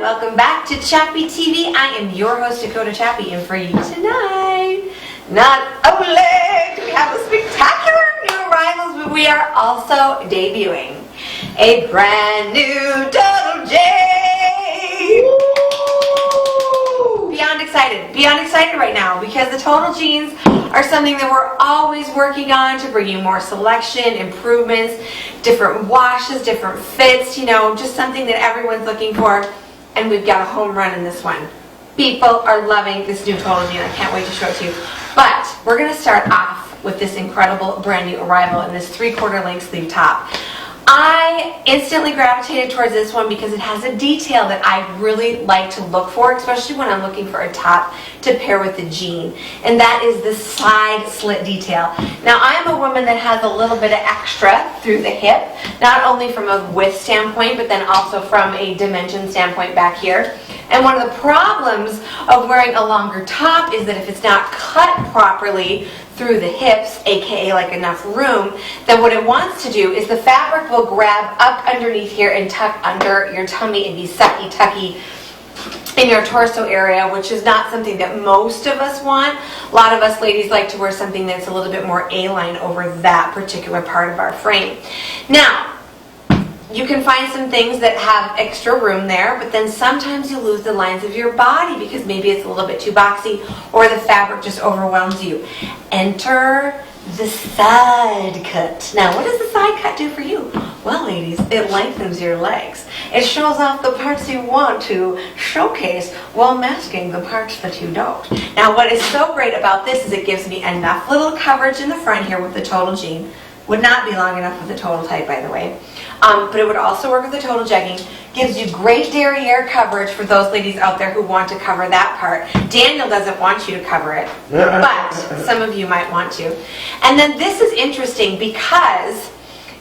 welcome back to Chappy TV. I am your host, Dakota Chappy, and for you tonight, not only do we have a spectacular new arrivals, but we are also debuting a brand new Total J. Beyond excited right now, because the Total Jeans are something that we're always working on to bring you more selection, improvements, different washes, different fits, you know, just something that everyone's looking for, and we've got a home run in this one. People are loving this new Total Jean. I can't wait to show it to you. But we're going to start off with this incredible brand new arrival in this 3/4 length sleeve top. I instantly gravitated towards this one because it has a detail that I really like to look for, especially when I'm looking for a top to pair with the jean, and that is the side slit detail. Now, I am a woman that has a little bit of extra through the hip, not only from a width standpoint, but then also from a dimension standpoint back here. And one of the problems of wearing a longer top is that if it's not cut properly through the hips, aka like enough room, then what it wants to do is the fabric will grab up underneath here and tuck under your tummy and be sucky tucky in your torso area, which is not something that most of us want. A lot of us ladies like to wear something that's a little bit more A-line over that particular part of our frame. Now, you can find some things that have extra room there, but then sometimes you lose the lines of your body because maybe it's a little bit too boxy or the fabric just overwhelms you. Enter the side cut. Now, what does the side cut do for you? Well, ladies, it lengthens your legs. It shows off the parts you want to showcase while masking the parts that you don't. Now, what is so great about this is it gives me enough little coverage in the front here with the Total Jean. Would not be long enough with the Total Type, by the way. But it would also work with the Total Jegging. Gives you great derriere coverage for those ladies out there who want to cover that part. Daniel doesn't want you to cover it, but some of you might want to. And then this is interesting because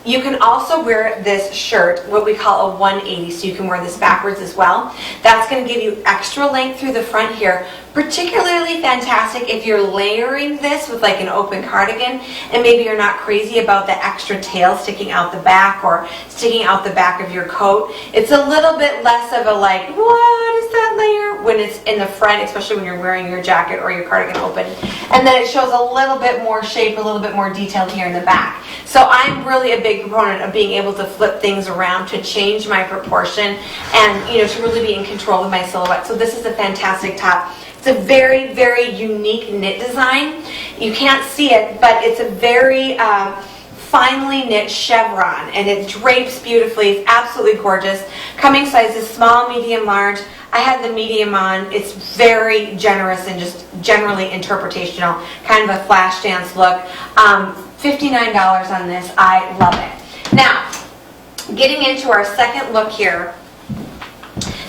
you can also wear this shirt, what we call a 180, so you can wear this backwards as well. That's going to give you extra length through the front here. Particularly fantastic if you're layering this with like an open cardigan and maybe you're not crazy about the extra tail sticking out the back or sticking out the back of your coat. It's a little bit less of a like, what is that layer, when it's in the front, especially when you're wearing your jacket or your cardigan open. And then it shows a little bit more shape, a little bit more detail here in the back. So I'm really a big proponent of being able to flip things around to change my proportion and, you know, to really be in control of my silhouette. So this is a fantastic top. It's a very, very unique knit design. You can't see it, but it's a very finely knit chevron, and it drapes beautifully. It's absolutely gorgeous. Coming sizes small, medium, large. I had the medium on. It's very generous and just generally interpretational, kind of a flash dance look. $59 on this. I love it. Now, getting into our second look here.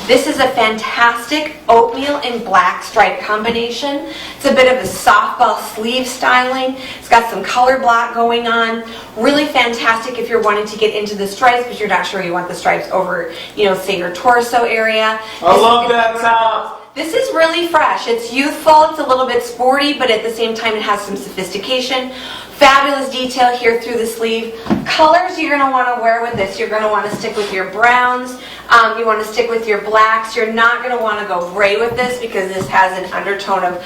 This is a fantastic oatmeal and black stripe combination. It's a bit of a softball sleeve styling. It's got some color block going on. Really fantastic if you're wanting to get into the stripes, but you're not sure you want the stripes over, you know, say your torso area. I love that top. This is really fresh. It's youthful, it's a little bit sporty, but at the same time it has some sophistication. Fabulous detail here through the sleeve. Colors you're going to want to wear with this. You're going to want to stick with your browns. You want to stick with your blacks. You're not going to want to go gray with this because this has an undertone of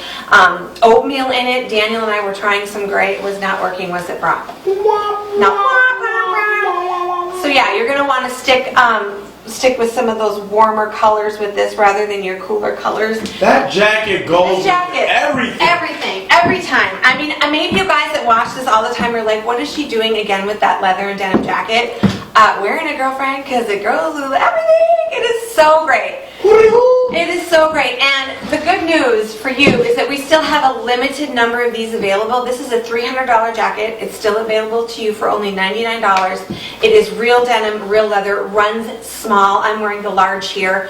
oatmeal in it. Daniel and I were trying some gray. It was not working, was it, Brock? No. So yeah, you're going to want to stick with some of those warmer colors with this rather than your cooler colors. That jacket goes everything. Every time. I mean, maybe you guys that watch this all the time are like, what is she doing again with that leather and denim jacket? Wearing it, girlfriend, because it goes with everything. It is so great. It is so great. And the good news for you is that we still have a limited number of these available. This is a $300 jacket. It's still available to you for only $99. It is real denim, real leather, runs small. I'm wearing the large here.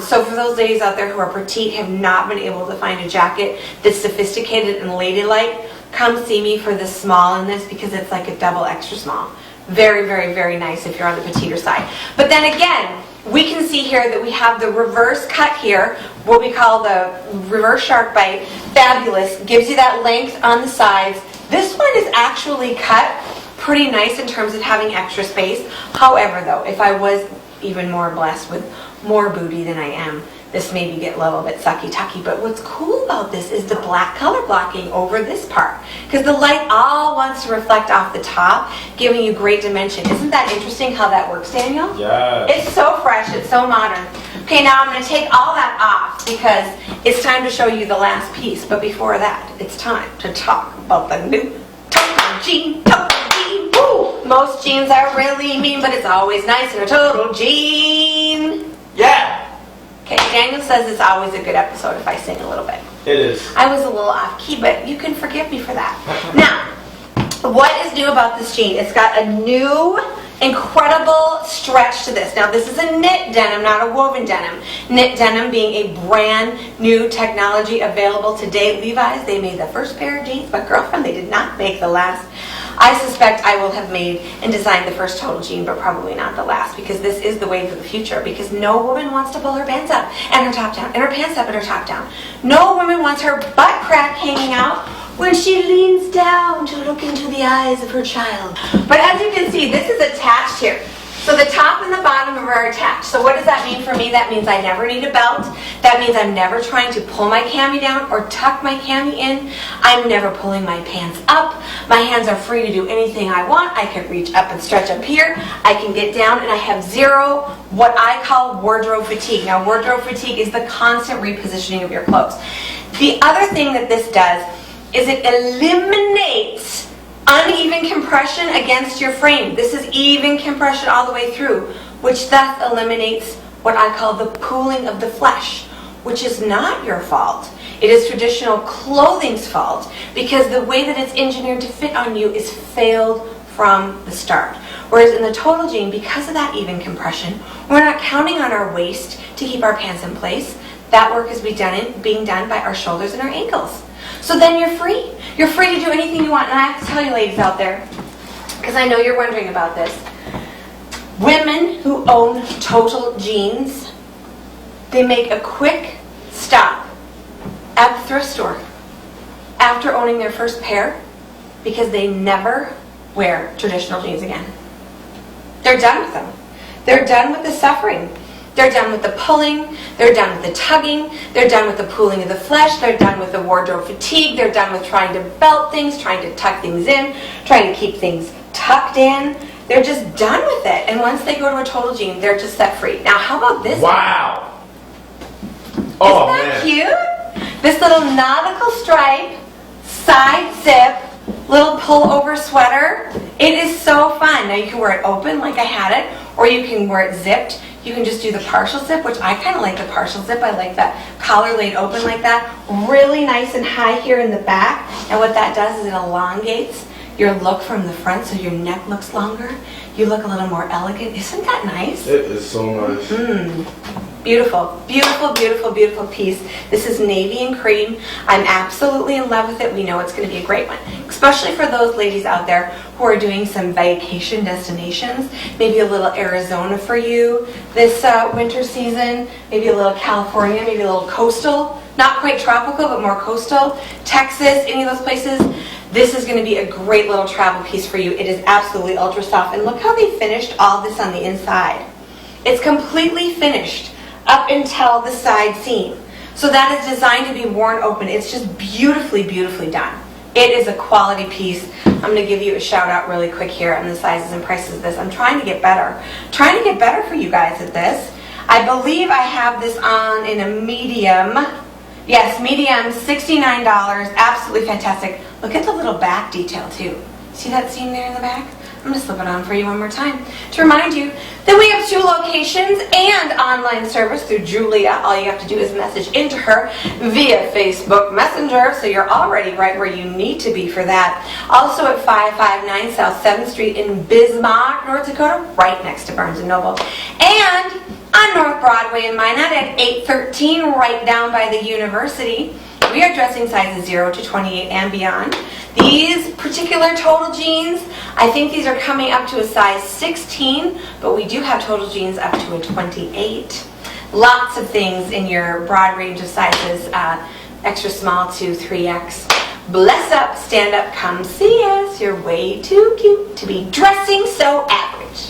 So for those ladies out there who are petite, have not been able to find a jacket that's sophisticated and ladylike, come see me for the small in this because it's like a double extra small. Very, very, very nice if you're on the petiter side. But then again, we can see here that we have the reverse cut here, what we call the reverse shark bite. Fabulous. Gives you that length on the sides. This one is actually cut pretty nice in terms of having extra space. However, though, if I was even more blessed with more booty than I am. This maybe get a little bit sucky-tucky, but what's cool about this is the black color blocking over this part, because the light all wants to reflect off the top, giving you great dimension. Isn't that interesting how that works, Daniel? Yes. It's so fresh, it's so modern. Okay, now I'm going to take all that off because it's time to show you the last piece, but before that, it's time to talk about the new total jean, woo! Most jeans are really mean, but it's always nice in a total jean. Yeah. Okay, Daniel says it's always a good episode if I sing a little bit. It is. I was a little off key, but you can forgive me for that. Now, what is new about this jean? It's got a new, incredible stretch to this. Now, this is a knit denim, not a woven denim. Knit denim being a brand new technology available today. Levi's, they made the first pair of jeans, but girlfriend, they did not make the last. I suspect I will have made and designed the first total jean, but probably not the last, because this is the wave of the future, because no woman wants to pull her pants up and her top down, and her pants up and her top down. No woman wants her butt crack hanging out when she leans down to look into the eyes of her child. But as you can see, this is attached here. So the top and the bottom are attached. So what does that mean for me? That means I never need a belt. That means I'm never trying to pull my cami down or tuck my cami in. I'm never pulling my pants up. My hands are free to do anything I want. I can reach up and stretch up here. I can get down, and I have zero what I call wardrobe fatigue. Now, wardrobe fatigue is the constant repositioning of your clothes. The other thing that this does is it eliminates uneven compression against your frame. This is even compression all the way through, which thus eliminates what I call the pooling of the flesh, which is not your fault. It is traditional clothing's fault, because the way that it's engineered to fit on you is failed from the start. Whereas in the total jean, because of that even compression, we're not counting on our waist to keep our pants in place. That work is being done by our shoulders and our ankles. So then you're free. You're free to do anything you want. And I have to tell you, ladies out there, because I know you're wondering about this, women who own total jeans, they make a quick stop at the thrift store after owning their first pair, because they never wear traditional jeans again. They're done with them. They're done with the suffering. They're done with the pulling, they're done with the tugging, they're done with the pooling of the flesh, they're done with the wardrobe fatigue, they're done with trying to belt things, trying to tuck things in, trying to keep things tucked in. They're just done with it. And once they go to a total jean, they're just set free. Now, how about this? Wow. Oh, isn't that cute? This little nautical stripe, side zip, little pullover sweater. It is so fun. Now, you can wear it open like I had it, or you can wear it zipped. You can just do the partial zip, which I kind of like the partial zip. I like that collar laid open like that. Really nice and high here in the back. And what that does is it elongates your look from the front, so your neck looks longer. You look a little more elegant. Isn't that nice? It is so nice. Beautiful, beautiful, beautiful, beautiful piece. This is navy and cream. I'm absolutely in love with it. We know it's going to be a great one, especially for those ladies out there who are doing some vacation destinations. Maybe a little Arizona for you this winter season. Maybe a little California, maybe a little coastal. Not quite tropical, but more coastal. Texas, any of those places. This is going to be a great little travel piece for you. It is absolutely ultra soft. And look how they finished all this on the inside. It's completely finished up until the side seam. So that is designed to be worn open. It's just beautifully, beautifully done. It is a quality piece. I'm going to give you a shout out really quick here on the sizes and prices of this. I'm trying to get better. Trying to get better for you guys at this. I believe I have this on in a medium. Yes, medium, $69. Absolutely fantastic. Look at the little back detail too. See that seam there in the back? I'm going to slip it on for you one more time to remind you that we have 2 locations and online service through Julia. All you have to do is message into her via Facebook Messenger, so you're already right where you need to be for that. Also at 559 South 7th Street in Bismarck, North Dakota, right next to Barnes & Noble. And on North Broadway in Minot at 813, right down by the university. We are dressing sizes 0 to 28 and beyond. These particular total jeans, I think these are coming up to a size 16, but we do have total jeans up to a 28. Lots of things in your broad range of sizes, extra small to 3X. Bless up, stand up, come see us. You're way too cute to be dressing so average.